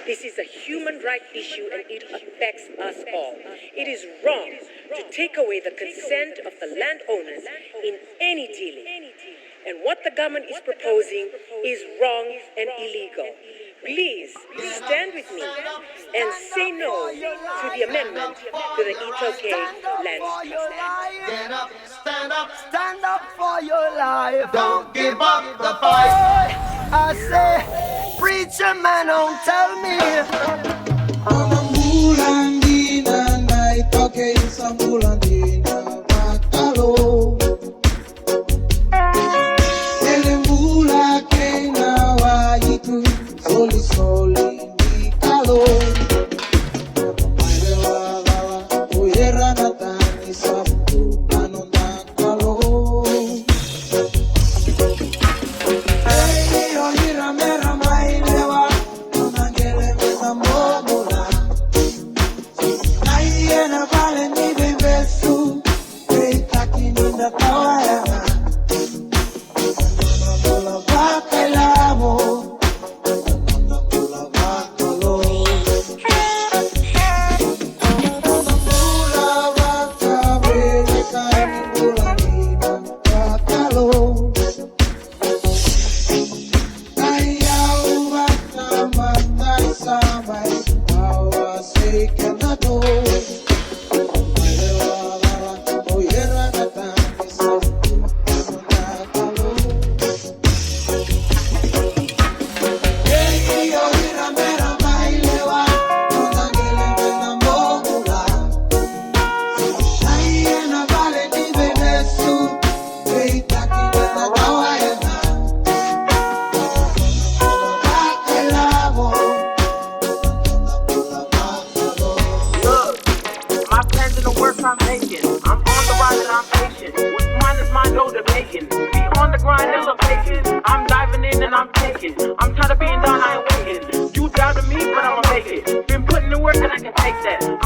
This is a human rights issue and it affects us all. It is wrong to take away the consent of the landowners in any dealing. And what the government is proposing is wrong and illegal. Please stand with me and say no to the amendment to the Itoke Land Trust Act. Stand up for your life. Don't give up the fight. I say, preacher man, don't tell me. Mulandina na itoke sa mulandina makalo. Ele mula ke na wa itu soli soli ni kalo. Maile wa gawa uyera na tani sabu ano na kalo. Hey yo hira mera maile wa unangele meza momula. Naiena vale ni bebesu Keitaki ninda tawayana Nona baka ilamo Nona baka lo Nona baka beka Ningula nina baka lo Naya ubata matai samay Awa seke na do I'm making. I'm on the ride and I'm patient. What's mine is mine, no debating. Be on the grind, elevating. I'm diving in and I'm taking. I'm tired of being down, I ain't waiting. You doubted me, but I'ma make it. Been putting in work and I can take that.